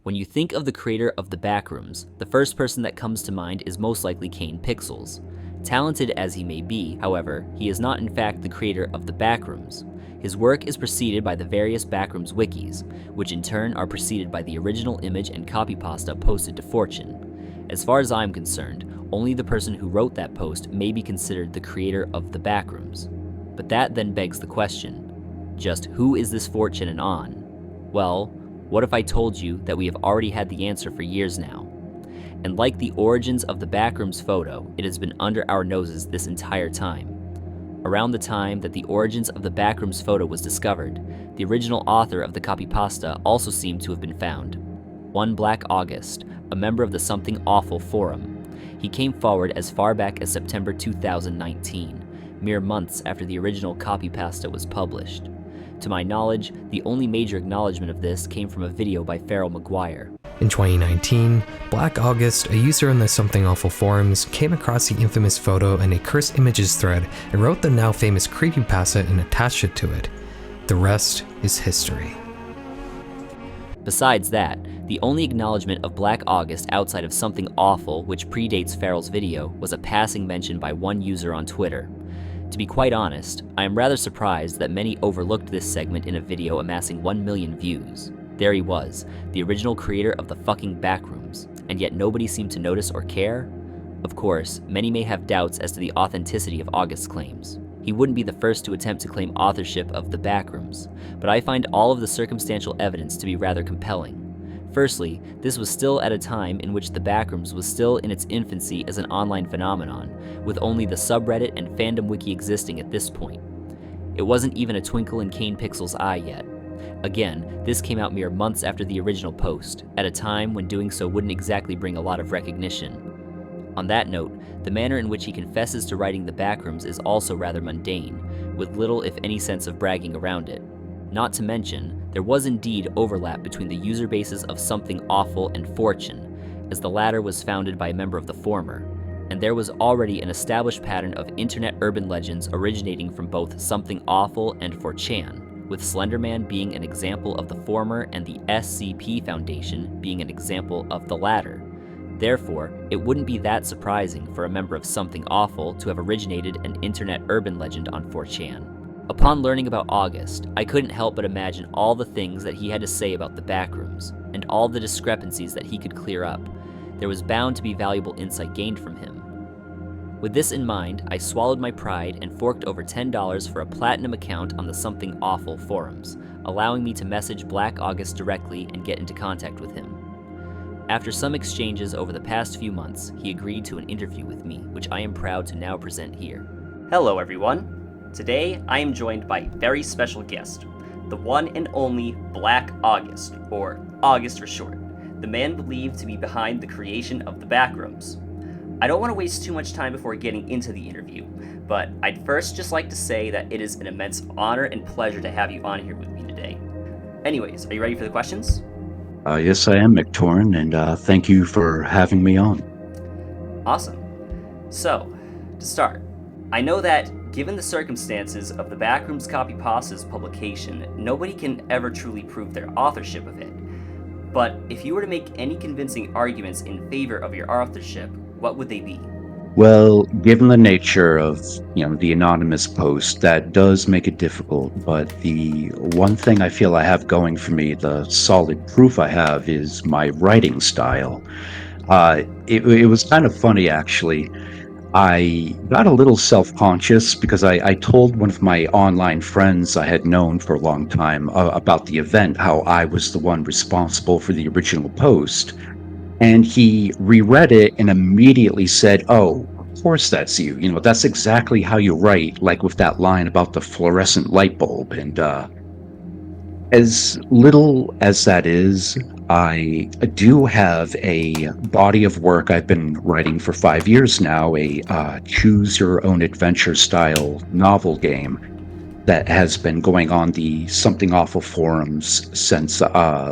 When you think of the creator of the Backrooms, the first person that comes to mind is most likely Kane Pixels. Talented as he may be, however, he is not in fact the creator of the Backrooms. His work is preceded by the various Backrooms wikis, which in turn are preceded by the original image and copypasta posted to 4chan. As far as I'm concerned, only the person who wrote that post may be considered the creator of the Backrooms. But that then begs the question, just who is this 4chan and on? Well, what if I told you that we have already had the answer for years now? And like the origins of the Backrooms photo, it has been under our noses this entire time. Around the time that the origins of the Backrooms photo was discovered, the original author of the copypasta also seemed to have been found. One Black August, a member of the Something Awful forum. He came forward as far back as September 2019, mere months after the original copypasta was published. To my knowledge, the only major acknowledgement of this came from a video by Farrell McGuire. In 2019, Black August, a user in the Something Awful forums, came across the infamous photo in a Cursed Images thread and wrote the now famous creepypasta and attached it to it. The rest is history. Besides that, the only acknowledgement of Black August outside of Something Awful, which predates Farrell's video, was a passing mention by one user on Twitter. To be quite honest, I am rather surprised that many overlooked this segment in a video amassing 1 million views. There he was, the original creator of the fucking Backrooms, and yet nobody seemed to notice or care? Of course, many may have doubts as to the authenticity of August's claims. He wouldn't be the first to attempt to claim authorship of the Backrooms, but I find all of the circumstantial evidence to be rather compelling. Firstly, this was still at a time in which the Backrooms was still in its infancy as an online phenomenon, with only the subreddit and fandom wiki existing at this point. It wasn't even a twinkle in Kane Pixels' eye yet. Again, this came out mere months after the original post, at a time when doing so wouldn't exactly bring a lot of recognition. On that note, the manner in which he confesses to writing the Backrooms is also rather mundane, with little if any sense of bragging around it. Not to mention, there was indeed overlap between the user bases of Something Awful and 4chan, as the latter was founded by a member of the former, and there was already an established pattern of internet urban legends originating from both Something Awful and 4chan, with Slenderman being an example of the former and the SCP Foundation being an example of the latter. Therefore, it wouldn't be that surprising for a member of Something Awful to have originated an internet urban legend on 4chan. Upon learning about August, I couldn't help but imagine all the things that he had to say about the Backrooms, and all the discrepancies that he could clear up. There was bound to be valuable insight gained from him. With this in mind, I swallowed my pride and forked over $10 for a platinum account on the Something Awful forums, allowing me to message Black August directly and get into contact with him. After some exchanges over the past few months, he agreed to an interview with me, which I am proud to now present here. Hello everyone. Today I am joined by a very special guest, the one and only Black August, or August for short, the man believed to be behind the creation of the Backrooms. I don't want to waste too much time before getting into the interview, but I'd first just like to say that it is an immense honor and pleasure to have you on here with me today. Anyways, are you ready for the questions? Yes, I am, McTorn, and thank you for having me on. Awesome. So, to start, I know that given the circumstances of the Backrooms copypasta's publication, nobody can ever truly prove their authorship of it. But if you were to make any convincing arguments in favor of your authorship, what would they be? Well, given the nature of, the anonymous post, that does make it difficult, but the one thing I feel I have going for me, the solid proof I have, is my writing style. It was kind of funny, actually. I got a little self-conscious because I told one of my online friends I had known for a long time about the event, how I was the one responsible for the original post. And he reread it and immediately said, "Oh, of course that's you. That's exactly how you write," like with that line about the fluorescent light bulb. And as little as that is, I do have a body of work I've been writing for 5 years now, a choose your own adventure style novel game that has been going on the Something Awful forums since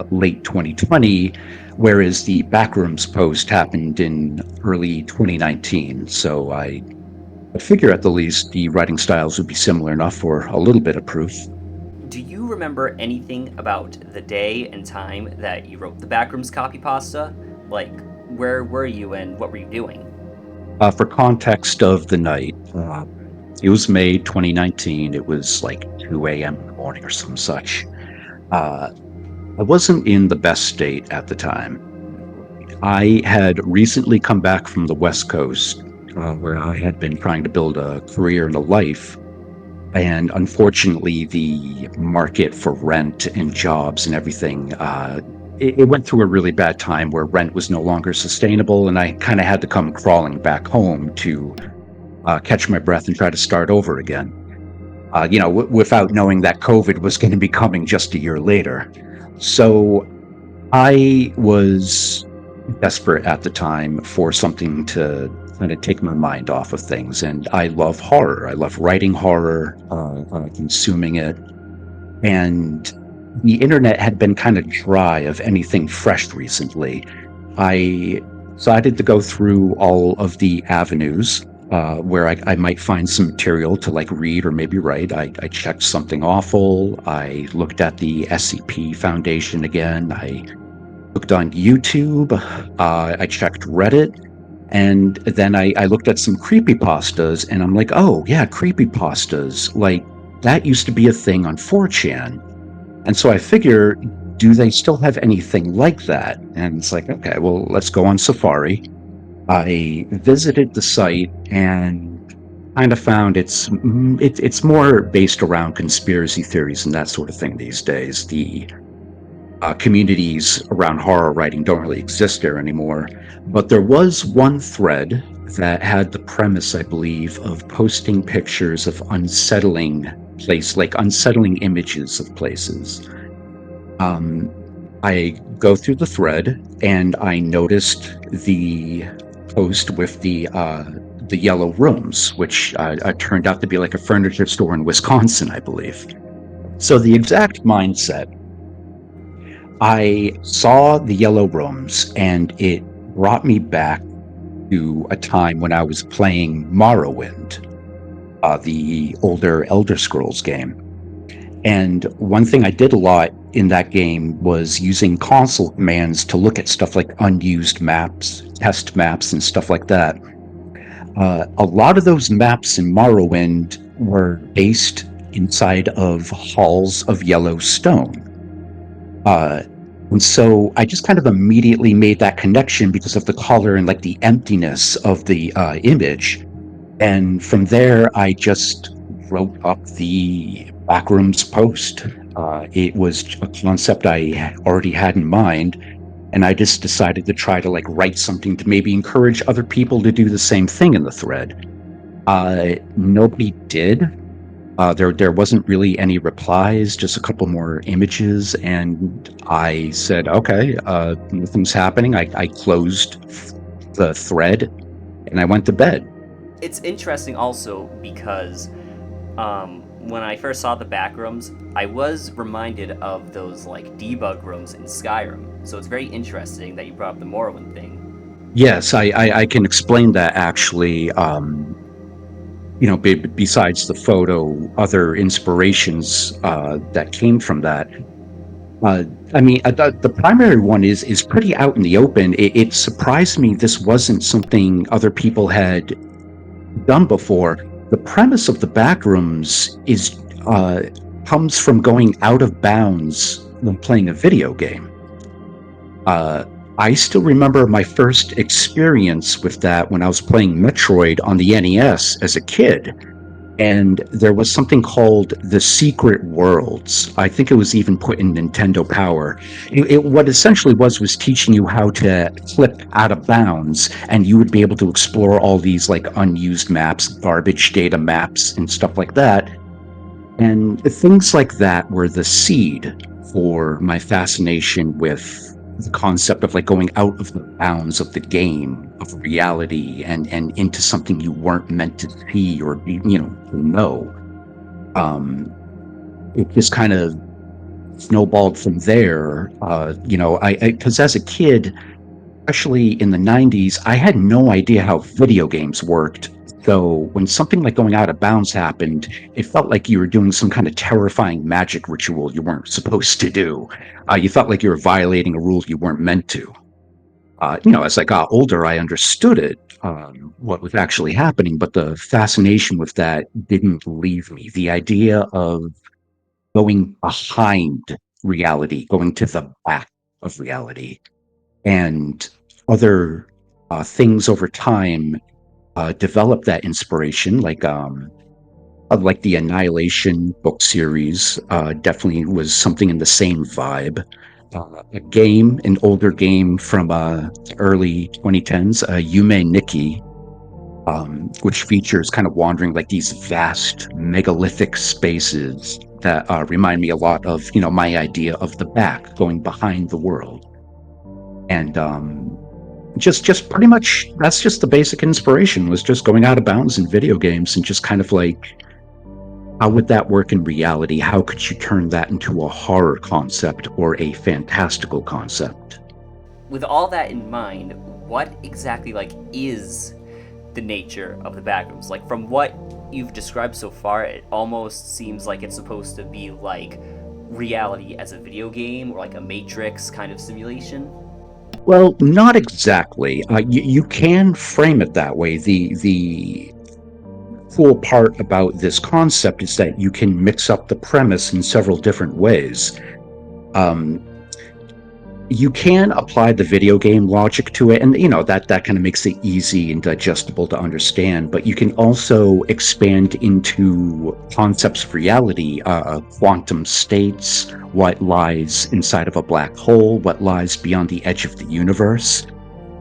late 2020, whereas the Backrooms post happened in early 2019. So I I figure at the least the writing styles would be similar enough for a little bit of proof. Do you remember anything about the day and time that you wrote the Backrooms copy pasta? Like, where were you and what were you doing? For context of the night, it was May 2019. It was like 2 a.m. in the morning or some such. Uh, I wasn't in the best state at the time. I had recently come back from the West Coast, where I had been trying to build a career and a life. And unfortunately, the market for rent and jobs and everything, it went through a really bad time where rent was no longer sustainable. And I kind of had to come crawling back home to catch my breath and try to start over again. Without knowing that COVID was going to be coming just a year later. So I was desperate at the time for something to kind of take my mind off of things. And I love horror. I love writing horror, consuming it. And the internet had been kind of dry of anything fresh recently. I decided to go through all of the avenues where I might find some material to like read or maybe write. I checked Something Awful. I looked at the SCP Foundation again. I looked on YouTube. I checked Reddit. And then I looked at some creepypastas and I'm like, oh yeah, creepypastas. Like that used to be a thing on 4chan. And so I figure, do they still have anything like that? And it's like, okay, well, let's go on Safari. I visited the site and kind of found it's more based around conspiracy theories and that sort of thing these days. The communities around horror writing don't really exist there anymore. But there was one thread that had the premise, I believe, of posting pictures of unsettling images of places. I go through the thread and I noticed the post with the yellow rooms, which turned out to be like a furniture store in Wisconsin, I believe. So the exact mindset, I saw the yellow rooms and it brought me back to a time when I was playing Morrowind, the older Elder Scrolls game. And one thing I did a lot in that game was using console commands to look at stuff like unused maps, test maps, and stuff like that. A lot of those maps in Morrowind were based inside of halls of yellow stone. And so I just kind of immediately made that connection because of the color and like the emptiness of the image. And from there, I just wrote up the Backrooms post. It was a concept I already had in mind, and I just decided to try to like write something to maybe encourage other people to do the same thing in the thread. Nobody did. There wasn't really any replies, just a couple more images, and I said, okay, nothing's happening. I closed the thread, and I went to bed. It's interesting also because when I first saw the Backrooms, I was reminded of those like debug rooms in Skyrim. So it's very interesting that you brought up the Morrowind thing. Yes, I can explain that actually. Besides the photo, other inspirations that came from that. The primary one is pretty out in the open. It surprised me this wasn't something other people had done before. The premise of the Backrooms comes from going out of bounds when playing a video game. I still remember my first experience with that when I was playing Metroid on the NES as a kid. And there was something called the Secret Worlds. I think it was even put in Nintendo Power. What essentially was teaching you how to clip out of bounds, and you would be able to explore all these like unused maps, garbage data maps, and stuff like that. And things like that were the seed for my fascination with the concept of like going out of the bounds of the game, of reality, and into something you weren't meant to see or know. It just kind of snowballed from there. Because as a kid, especially in the 90s, I had no idea how video games worked. So when something like going out of bounds happened, it felt like you were doing some kind of terrifying magic ritual you weren't supposed to do. You felt like you were violating a rule you weren't meant to. As I got older, I understood it, what was actually happening, but the fascination with that didn't leave me. The idea of going behind reality, going to the back of reality, and other things over time developed that inspiration, like the Annihilation book series, definitely was something in the same vibe. An older game from early 2010s, Yume Nikki, which features kind of wandering like these vast megalithic spaces that remind me a lot of, my idea of the back, going behind the world. And just pretty much that's just the basic inspiration, was just going out of bounds in video games and just kind of like, how would that work in reality? How could you turn that into a horror concept or a fantastical concept? With all that in mind, what exactly is the nature of the Backrooms? Like, from what you've described so far, it almost seems like it's supposed to be like reality as a video game, or like a Matrix kind of simulation. Well, not exactly. You can frame it that way. The cool part about this concept is that you can mix up the premise in several different ways. Um, you can apply the video game logic to it, and that kind of makes it easy and digestible to understand. But you can also expand into concepts of reality, quantum states, what lies inside of a black hole, what lies beyond the edge of the universe.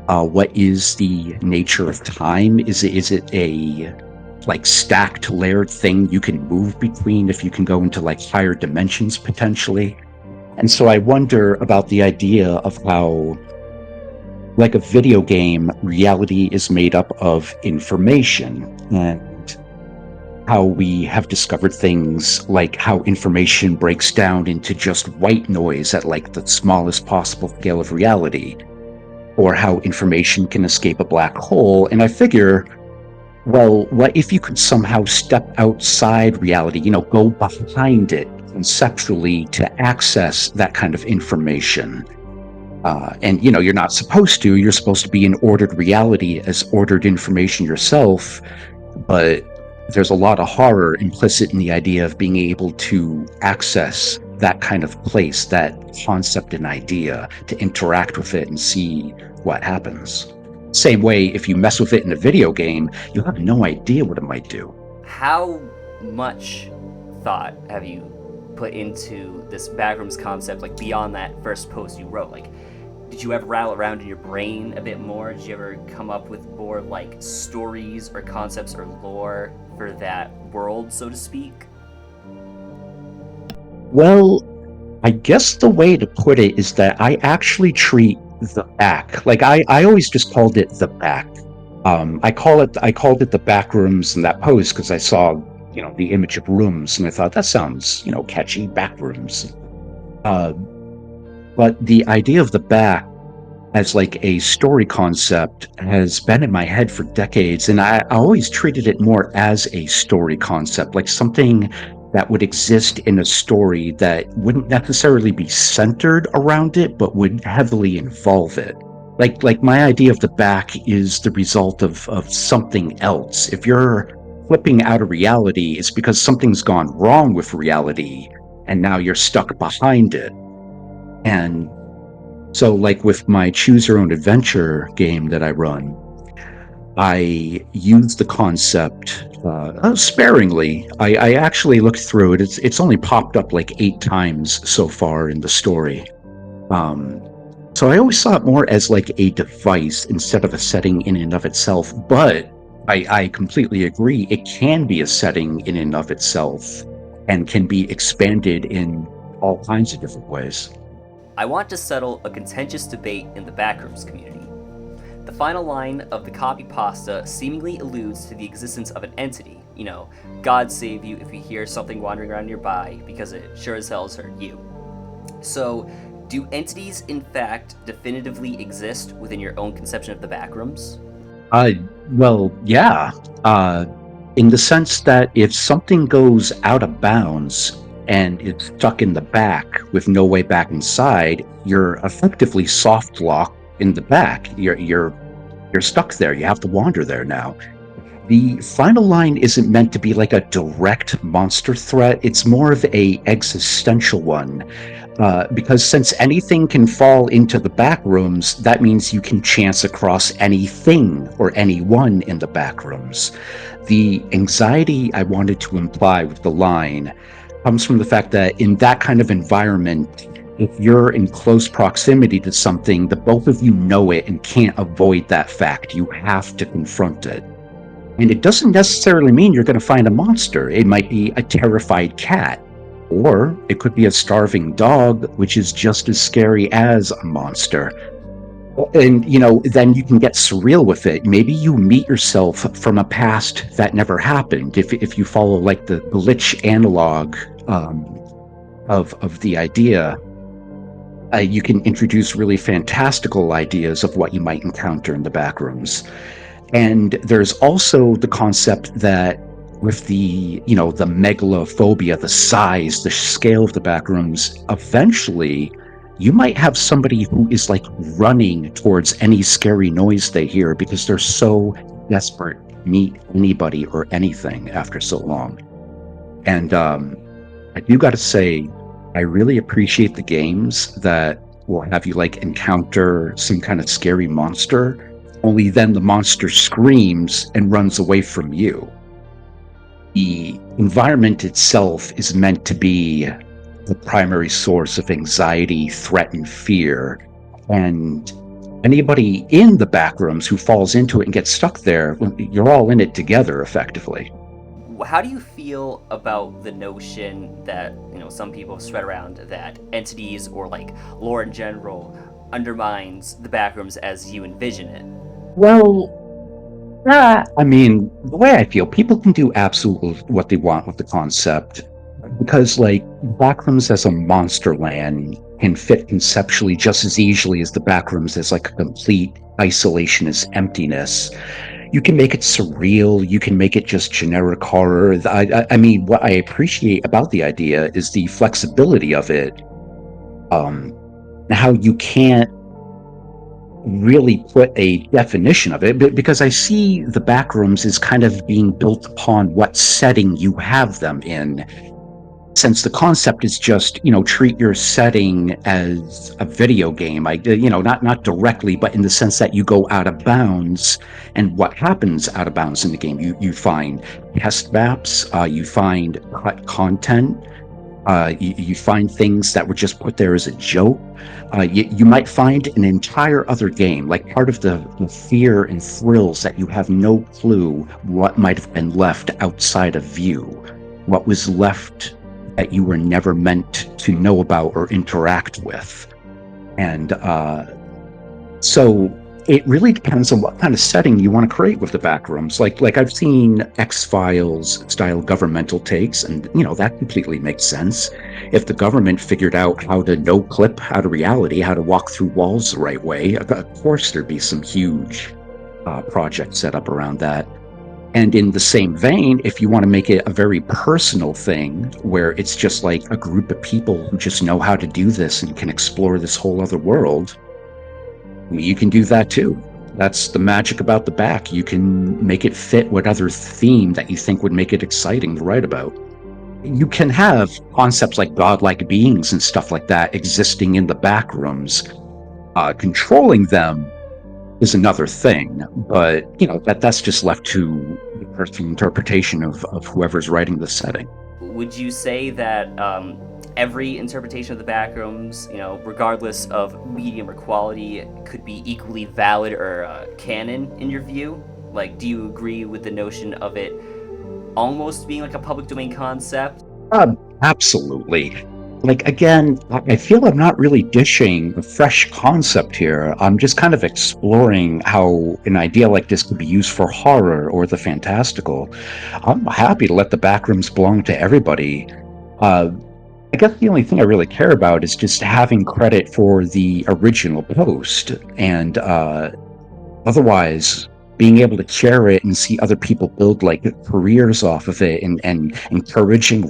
What is the nature of time? Is it a like stacked, layered thing you can move between if you can go into like higher dimensions potentially? And so I wonder about the idea of how, like a video game, reality is made up of information, and how we have discovered things like how information breaks down into just white noise at like the smallest possible scale of reality, or how information can escape a black hole. And I figure, well, what if you could somehow step outside reality, go behind it conceptually to access that kind of information? And you're not supposed to. You're supposed to be in ordered reality as ordered information yourself, but there's a lot of horror implicit in the idea of being able to access that kind of place, that concept and idea, to interact with it and see what happens. Same way, if you mess with it in a video game, you have no idea what it might do. How much thought have you put into this Backrooms concept, like beyond that first post you wrote? Like, did you ever rattle around in your brain a bit more? Did you ever come up with more like stories or concepts or lore for that world, so to speak? Well, I guess the way to put it is that I actually treat the back, like I always just called it the back. I called it the back rooms in that post because I saw, the image of rooms, and I thought that sounds, catchy, back rooms. But the idea of the back as like a story concept has been in my head for decades, and I always treated it more as a story concept, like something that would exist in a story that wouldn't necessarily be centered around it, but would heavily involve it. Like my idea of the back is the result of something else. If you're flipping out of reality, it's because something's gone wrong with reality, and now you're stuck behind it. And so, like with my Choose Your Own Adventure game that I run, I use the concept sparingly. I actually looked through it. It's only popped up like 8 times so far in the story. So I always saw it more as like a device instead of a setting in and of itself. But I completely agree. It can be a setting in and of itself, and can be expanded in all kinds of different ways. I want to settle a contentious debate in the Backrooms community. The final line of the copy pasta seemingly alludes to the existence of an entity. God save you if you hear something wandering around nearby, because it sure as hell has heard you. So, do entities in fact definitively exist within your own conception of the Backrooms? Uh, well, yeah. Uh, in the sense that if something goes out of bounds and it's stuck in the back with no way back inside, you're effectively soft locked in the back. You're stuck there. You have to wander there now. The final line isn't meant to be like a direct monster threat. It's more of a existential one. Because since anything can fall into the back rooms, that means you can chance across anything or anyone in the back rooms. The anxiety I wanted to imply with the line comes from the fact that in that kind of environment, if you're in close proximity to something, the both of you know it and can't avoid that fact. You have to confront it. And it doesn't necessarily mean you're going to find a monster. It might be a terrified cat, or it could be a starving dog, which is just as scary as a monster. And, then you can get surreal with it. Maybe you meet yourself from a past that never happened. If you follow like the glitch analog of the idea, you can introduce really fantastical ideas of what you might encounter in the back rooms. And there's also the concept that with the megalophobia, the size, the scale of the backrooms, eventually you might have somebody who is like running towards any scary noise they hear because they're so desperate to meet anybody or anything after so long. And I do got to say, I really appreciate the games that will have you like encounter some kind of scary monster, only then the monster screams and runs away from you. The environment itself is meant to be the primary source of anxiety, threat, and fear. And anybody in the backrooms who falls into it and gets stuck there, you're all in it together, effectively. How do you feel about the notion that, some people have spread around that entities or like lore in general undermines the backrooms as you envision it? Well, I mean, the way I feel, people can do absolutely what they want with the concept. Because, like, Backrooms as a monster land can fit conceptually just as easily as the Backrooms as, like, a complete isolationist emptiness. You can make it surreal, you can make it just generic horror. I mean, what I appreciate about the idea is the flexibility of it. How you can't really put a definition of it, because I see the backrooms as kind of being built upon what setting you have them in. Since the concept is just, treat your setting as a video game, not directly, but in the sense that you go out of bounds, and what happens out of bounds in the game, you find test maps, you find cut content, you find things that were just put there as a joke. You might find an entire other game, like part of the fear and thrills that you have no clue what might have been left outside of view, what was left that you were never meant to know about or interact with. And so it really depends on what kind of setting you want to create with the backrooms. Like I've seen X-Files style governmental takes, and that completely makes sense. If the government figured out how to no clip out of reality, how to walk through walls the right way, of course there'd be some huge project set up around that. And in the same vein, if you want to make it a very personal thing where it's just like a group of people who just know how to do this and can explore this whole other world, you can do that too. That's the magic about the back. You can make it fit what other theme that you think would make it exciting to write about. You can have concepts like godlike beings and stuff like that existing in the back rooms. Controlling them is another thing, but that's just left to the personal interpretation of whoever's writing the setting. Would you say that every interpretation of the backrooms, regardless of medium or quality, could be equally valid or canon in your view? Like, do you agree with the notion of it almost being like a public domain concept? Absolutely. Like, again, I feel I'm not really dishing a fresh concept here. I'm just kind of exploring how an idea like this could be used for horror or the fantastical. I'm happy to let the backrooms belong to everybody. I guess the only thing I really care about is just having credit for the original post. And otherwise, being able to share it and see other people build like careers off of it, and encouraging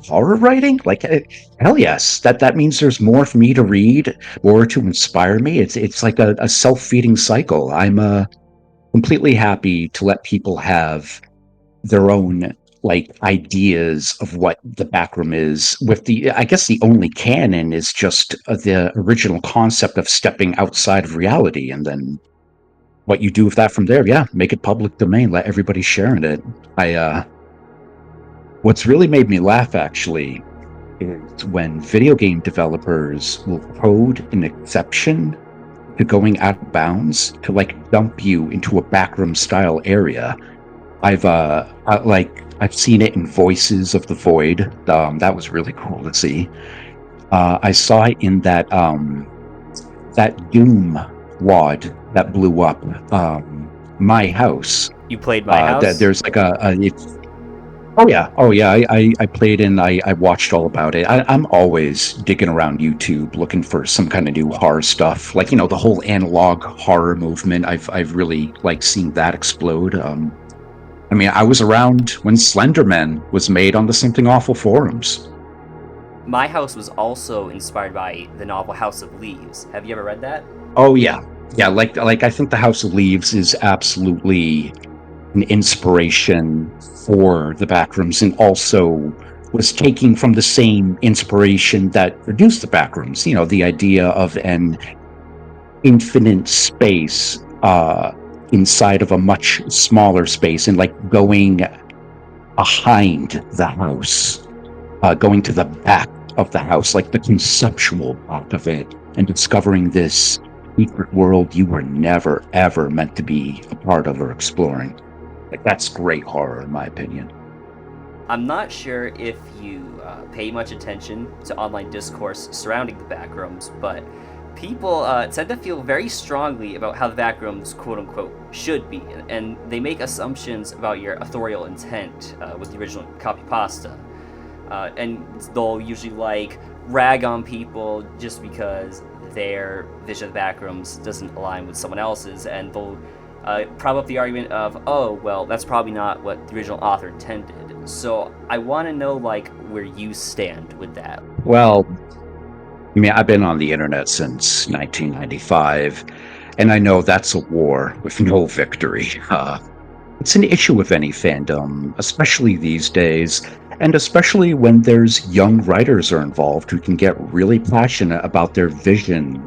horror writing, like hell yes, that means there's more for me to read, more to inspire me. It's like a self-feeding cycle. I'm completely happy to let people have their own like ideas of what the backroom is. With the, I guess the only canon is just the original concept of stepping outside of reality, and then what you do with that from there. Yeah, make it public domain, let everybody share in it. What's really made me laugh actually is when video game developers will code an exception to going out of bounds to like dump you into a backroom style area. I've seen it in Voices of the Void. That was really cool to see. I saw it in that Doom wad that blew up My House. You played My House? There's like oh yeah. I played and I watched all about it. I'm always digging around YouTube looking for some kind of new horror stuff. Like, you know, the whole analog horror movement. I've really liked seeing that explode. I mean, I was around when Slenderman was made on the Something Awful forums. My House was also inspired by the novel House of Leaves. Have you ever read that? Oh yeah. Yeah, like I think the House of Leaves is absolutely an inspiration for the Backrooms, and also was taking from the same inspiration that produced the Backrooms. You know, the idea of an infinite space inside of a much smaller space, and like going behind the house, going to the back of the house, like the conceptual part of it, and discovering this secret world you were never ever meant to be a part of or exploring. Like, that's great horror, in my opinion. I'm not sure if you pay much attention to online discourse surrounding the Backrooms, but people tend to feel very strongly about how the Backrooms, quote-unquote, should be, and they make assumptions about your authorial intent with the original copypasta. And they'll usually, like, rag on people just because their vision of the Backrooms doesn't align with someone else's, and they'll prop up the argument of, oh, well, that's probably not what the original author intended. So I want to know, like, where you stand with that. Well, I mean, I've been on the internet since 1995, and I know that's a war with no victory. It's an issue with any fandom, especially these days, and especially when there's young writers are involved who can get really passionate about their vision.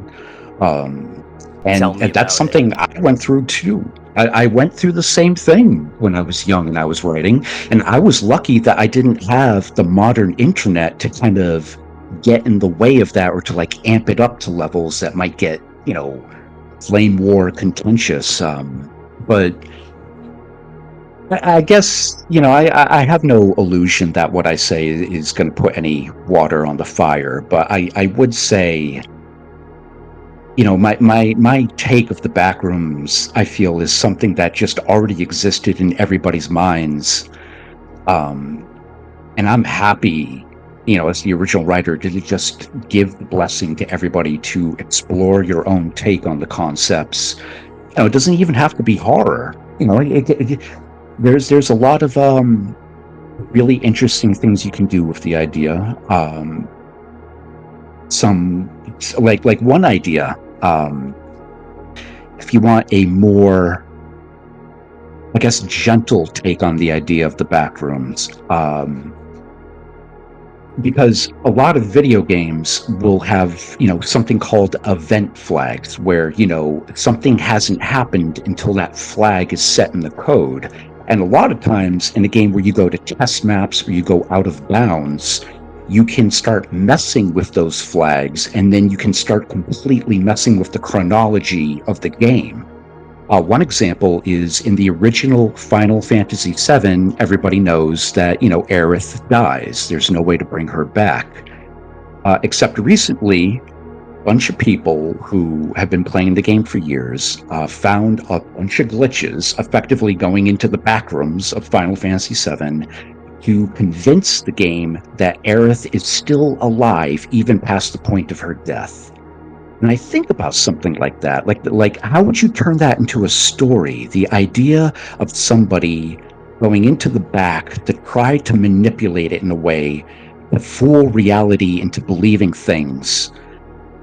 And that's something I went through too. I went through the same thing when I was young and I was writing, and I was lucky that I didn't have the modern internet to kind of get in the way of that, or to like amp it up to levels that might get, you know, flame war contentious. But I guess, you know, I have no illusion that what I say is going to put any water on the fire, but I would say, you know, my take of the Backrooms, I feel, is something that just already existed in everybody's minds. And I'm happy, you know, as the original writer, to just give the blessing to everybody to explore your own take on the concepts. You know, it doesn't even have to be horror. You know, there's a lot of really interesting things you can do with the idea. Some like one idea, if you want a more, I guess, gentle take on the idea of the Backrooms, because a lot of video games will have, you know, something called event flags, where, you know, something hasn't happened until that flag is set in the code. And a lot of times in a game where you go to test maps or you go out of bounds, you can start messing with those flags, and then you can start completely messing with the chronology of the game. One example is in the original Final Fantasy VII, everybody knows that, you know, Aerith dies. There's no way to bring her back. Except recently, a bunch of people who have been playing the game for years found a bunch of glitches, effectively going into the Backrooms of Final Fantasy VII, to convince the game that Aerith is still alive even past the point of her death. And I think about something like that, like how would you turn that into a story? The idea of somebody going into the back to try to manipulate it in a way to fool reality into believing things,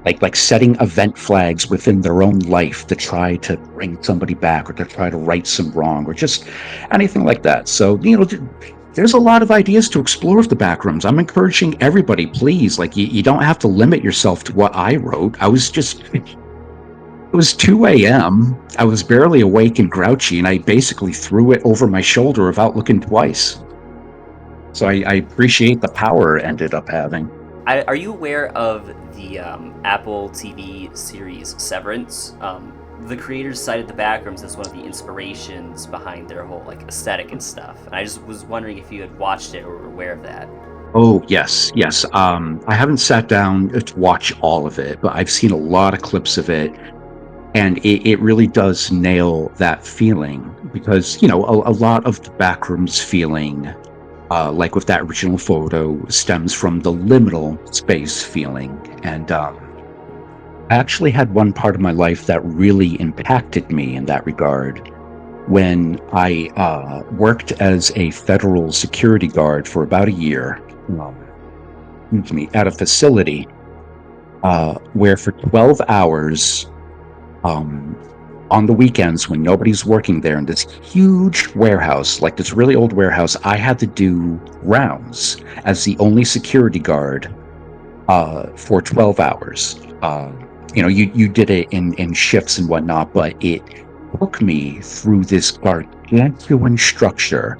like setting event flags within their own life to try to bring somebody back or to try to right some wrong or just anything like that. So, there's a lot of ideas to explore with the Backrooms. I'm encouraging everybody, please, like you don't have to limit yourself to what I wrote. It was 2 a.m. I was barely awake and grouchy, and I basically threw it over my shoulder without looking twice. So I appreciate the power it ended up having. Are you aware of the Apple TV series Severance? The creators cited the Backrooms as one of the inspirations behind their whole like aesthetic and stuff. And I just was wondering if you had watched it or were aware of that. Oh, yes, yes. I haven't sat down to watch all of it, but I've seen a lot of clips of it, and it really does nail that feeling because, a lot of the Backrooms feeling, like with that original photo, stems from the liminal space feeling. And I actually had one part of my life that really impacted me in that regard when I worked as a federal security guard for about a year, at a facility where for 12 hours on the weekends when nobody's working there in this huge warehouse, like this really old warehouse, I had to do rounds as the only security guard for 12 hours. You did it in shifts and whatnot, but it took me through this gargantuan structure.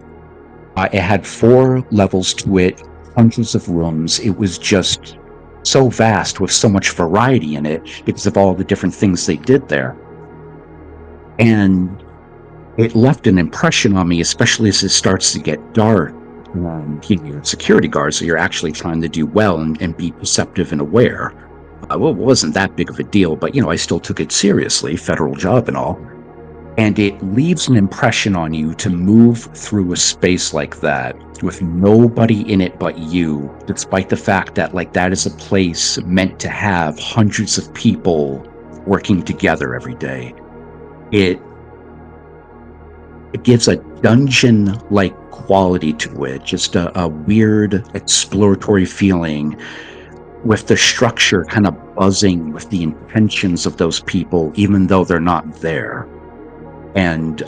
It had 4 levels to it, hundreds of rooms. It was just so vast with so much variety in it because of all the different things they did there. And it left an impression on me, especially as it starts to get dark. You're security guards, so you're actually trying to do well and be perceptive and aware. Well, it wasn't that big of a deal, but I still took it seriously, federal job and all. And it leaves an impression on you to move through a space like that with nobody in it but you, despite the fact that that is a place meant to have hundreds of people working together every day. It gives a dungeon-like quality to it, just a weird exploratory feeling with the structure kind of buzzing with the intentions of those people, even though they're not there. And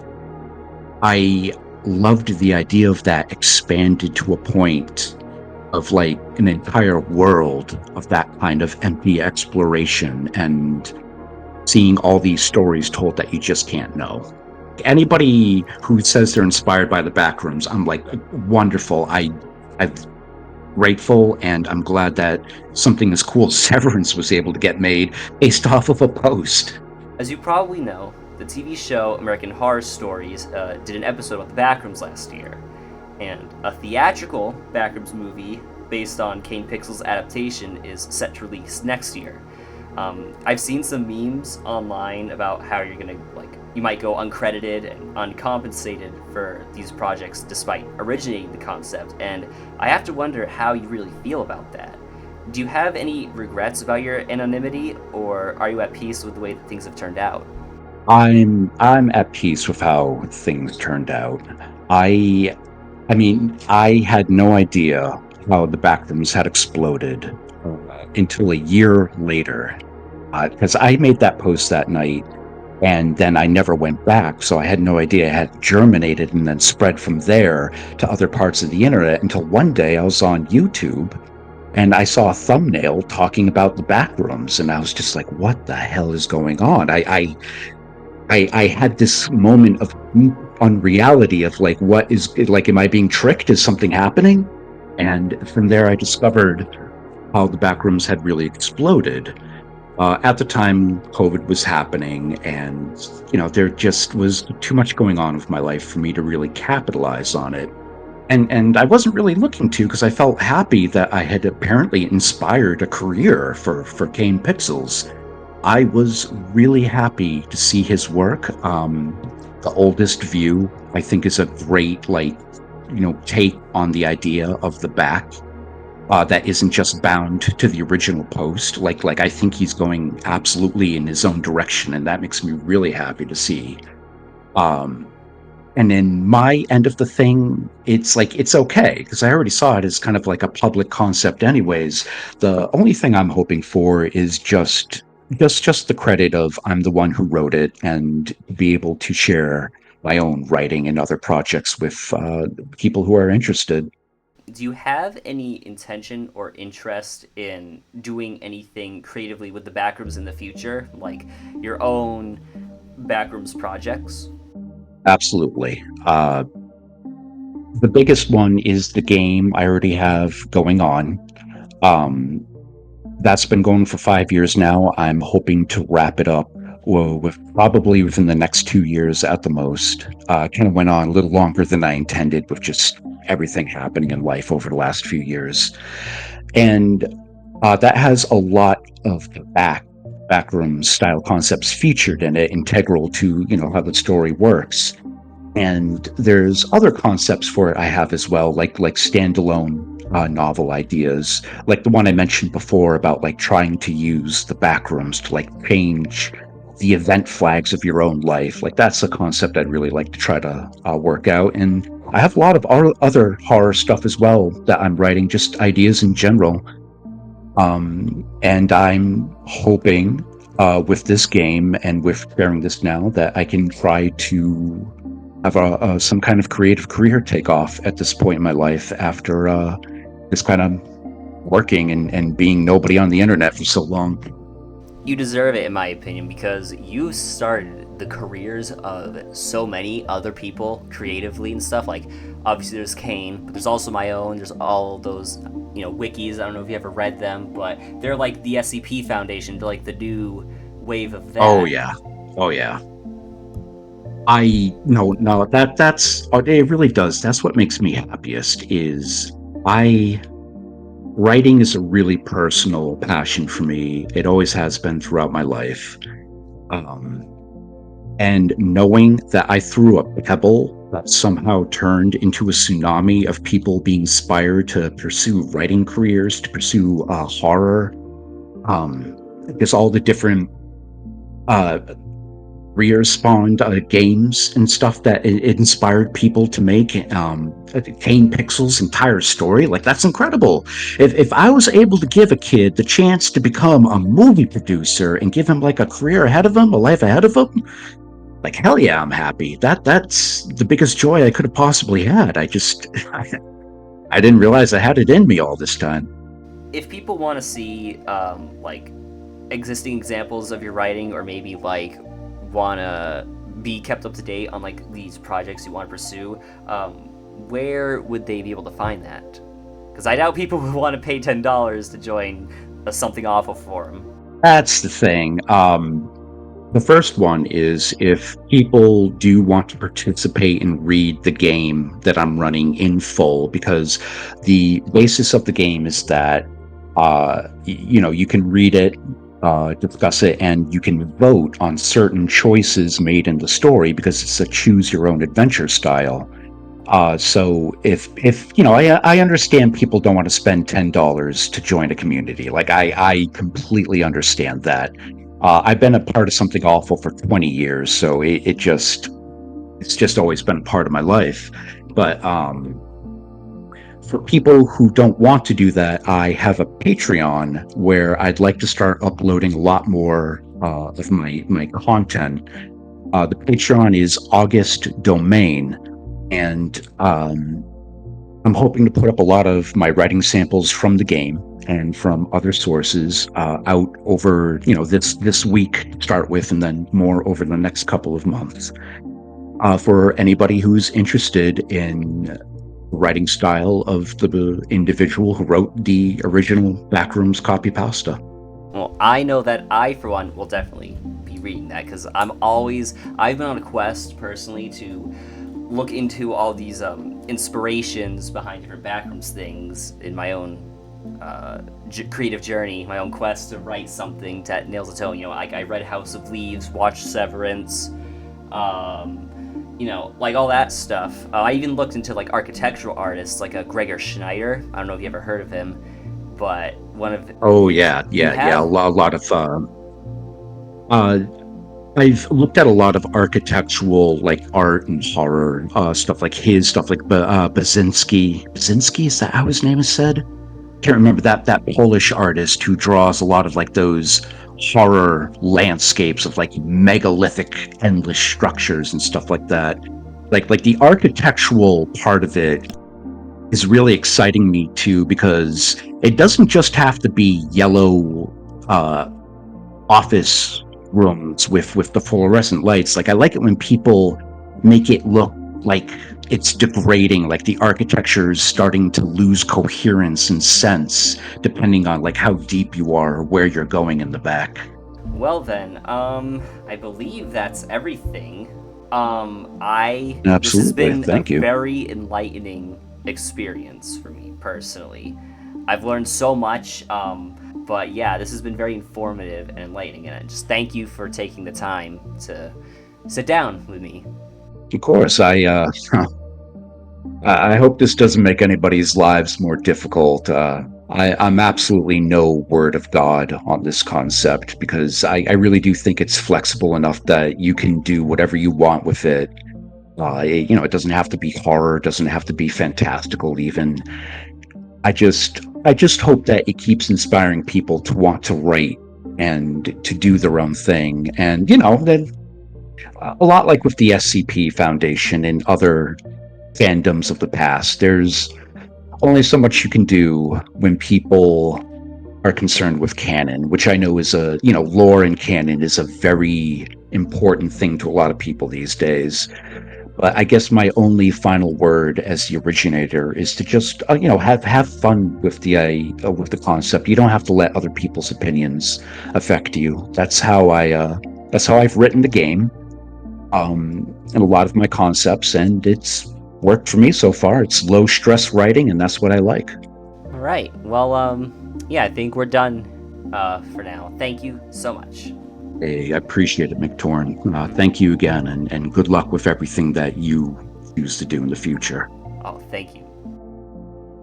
I loved the idea of that expanded to a point of an entire world of that kind of empty exploration and seeing all these stories told that you just can't know. Anybody who says they're inspired by the Backrooms, I'm wonderful. I'm grateful, and I'm glad that something as cool as Severance was able to get made based off of a post. As you probably know, the TV show American Horror Stories did an episode about the Backrooms last year, and a theatrical Backrooms movie based on Kane Pixel's adaptation is set to release next year. I've seen some memes online about how you might go uncredited and uncompensated for these projects despite originating the concept, and I have to wonder how you really feel about that. Do you have any regrets about your anonymity, or are you at peace with the way that things have turned out? I'm at peace with how things turned out. I had no idea how the Backrooms had exploded until a year later, because I made that post that night, and then I never went back, so I had no idea it had germinated and then spread from there to other parts of the internet until one day I was on YouTube, and I saw a thumbnail talking about the Backrooms, and I was just like, what the hell is going on? I had this moment of deep unreality of what is am I being tricked? Is something happening? And from there I discovered how the Backrooms had really exploded. At the time, COVID was happening, and there just was too much going on with my life for me to really capitalize on it. And I wasn't really looking to, because I felt happy that I had apparently inspired a career for Kane Pixels. I was really happy to see his work. The Oldest View, I think, is a great take on the idea of the back. that isn't just bound to the original post. Like I think he's going absolutely in his own direction, and that makes me really happy to see. And in my end of the thing, it's like it's okay because I already saw it as kind of like a public concept anyways. The only thing I'm hoping for is just the credit of I'm the one who wrote it and be able to share my own writing and other projects with people who are interested. Do you have any intention or interest in doing anything creatively with the Backrooms in the future, like your own Backrooms projects? Absolutely. The biggest one is the game I already have going on. Um, that's been going for 5 years now. I'm hoping to wrap it up with probably within the next 2 years at the most. Kind of went on a little longer than I intended with just everything happening in life over the last few years, and that has a lot of the backroom style concepts featured in it, integral to how the story works. And there's other concepts for it I have as well, like standalone novel ideas, like the one I mentioned before about like trying to use the backrooms to like change the event flags of your own life. Like that's a concept I'd really like to try to work out. And I have a lot of other horror stuff as well that I'm writing, just ideas in general. And I'm hoping with this game and with sharing this now that I can try to have some kind of creative career take off at this point in my life after this kind of working and being nobody on the internet for so long. You deserve it, in my opinion, because you started the careers of so many other people creatively and stuff. Like, obviously, there's Kane, but there's also my own. There's all those, wikis. I don't know if you ever read them, but they're like the SCP Foundation. They're like the new wave of that. Oh yeah, oh yeah. I no, that's it. Really does. That's what makes me happiest. Is I writing is a really personal passion for me. It always has been throughout my life. Um, and knowing that I threw a pebble that somehow turned into a tsunami of people being inspired to pursue writing careers, to pursue horror, because all the different careers spawned games and stuff that it inspired people to make. Kane Pixel's entire story, like that's incredible. If I was able to give a kid the chance to become a movie producer and give him like a career ahead of him, a life ahead of him, like hell yeah, I'm happy. That's the biggest joy I could have possibly had. I just I didn't realize I had it in me all this time. If people want to see like existing examples of your writing, or maybe like want to be kept up to date on like these projects you want to pursue, where would they be able to find that? Because I doubt people would want to pay $10 to join a Something Awful forum. That's the thing. The first one is if people do want to participate and read the game that I'm running in full, because the basis of the game is that you can read it, discuss it, and you can vote on certain choices made in the story because it's a choose your own adventure style. So if I understand people don't want to spend $10 to join a community. Like I completely understand that. I've been a part of Something Awful for 20 years, so it's just always been a part of my life. But for people who don't want to do that, I have a Patreon where I'd like to start uploading a lot more of my content. The Patreon is August Domain, and I'm hoping to put up a lot of my writing samples from the game and from other sources out over this week to start with, and then more over the next couple of months. For anybody who's interested in writing style of the individual who wrote the original Backrooms copy pasta. Well, I know that I, for one, will definitely be reading that, because I've been on a quest personally to look into all these inspirations behind different Backrooms things in my own creative journey, my own quest to write something that nails its own. Like I read House of Leaves, watched Severance, like all that stuff. I even looked into like architectural artists, like a Gregor Schneider. I don't know if you ever heard of him. but one of Oh yeah, you yeah, yeah. have. A lot of uh, I've looked at a lot of architectural, like art and horror stuff, like his stuff, like Basinski. Basinski, is that how his name is said? Can't remember that Polish artist who draws a lot of like those horror landscapes of like megalithic endless structures and stuff like that. Like the architectural part of it is really exciting me too, because it doesn't just have to be yellow office rooms with the fluorescent lights. Like I like it when people make it look like it's degrading, like the architecture is starting to lose coherence and sense depending on like how deep you are or where you're going in the back. Well then, I believe that's everything. This has Absolutely. been a Thank you. very enlightening experience for me personally. I've learned so much, but yeah, this has been very informative and enlightening, and I just thank you for taking the time to sit down with me. Of course, I hope this doesn't make anybody's lives more difficult. I'm absolutely no word of God on this concept, because I really do think it's flexible enough that you can do whatever you want with it. It doesn't have to be horror, doesn't have to be fantastical even. I just hope that it keeps inspiring people to want to write and to do their own thing. And then a lot like with the SCP Foundation and other fandoms of the past, there's only so much you can do when people are concerned with canon, which I know is lore and canon is a very important thing to a lot of people these days. But I guess my only final word as the originator is to just have fun with the concept. You don't have to let other people's opinions affect you. That's how I've written the game, and a lot of my concepts, and it's worked for me so far. It's low stress writing, and that's what I like. All right. Well, yeah, I think we're done for now. Thank you so much. Hey, I appreciate it, McTorn. Thank you again, and good luck with everything that you choose to do in the future. Oh, thank you.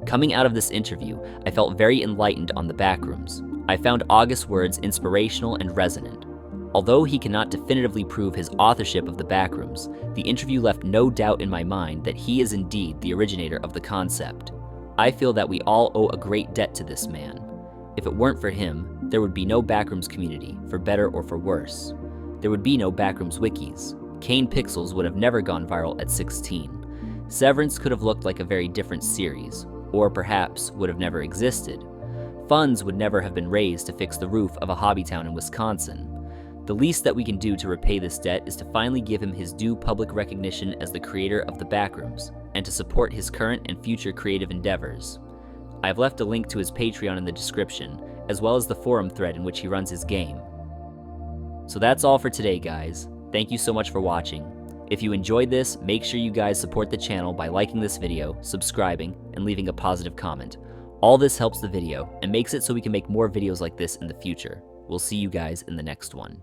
Coming out of this interview, I felt very enlightened on the Backrooms. I found August's words inspirational and resonant. Although he cannot definitively prove his authorship of the Backrooms, the interview left no doubt in my mind that he is indeed the originator of the concept. I feel that we all owe a great debt to this man. If it weren't for him, there would be no Backrooms community, for better or for worse. There would be no Backrooms wikis. Kane Pixels would have never gone viral at 16. Severance could have looked like a very different series, or perhaps would have never existed. Funds would never have been raised to fix the roof of a hobby town in Wisconsin. The least that we can do to repay this debt is to finally give him his due public recognition as the creator of the Backrooms, and to support his current and future creative endeavors. I have left a link to his Patreon in the description, as well as the forum thread in which he runs his game. So that's all for today, guys. Thank you so much for watching. If you enjoyed this, make sure you guys support the channel by liking this video, subscribing, and leaving a positive comment. All this helps the video, and makes it so we can make more videos like this in the future. We'll see you guys in the next one.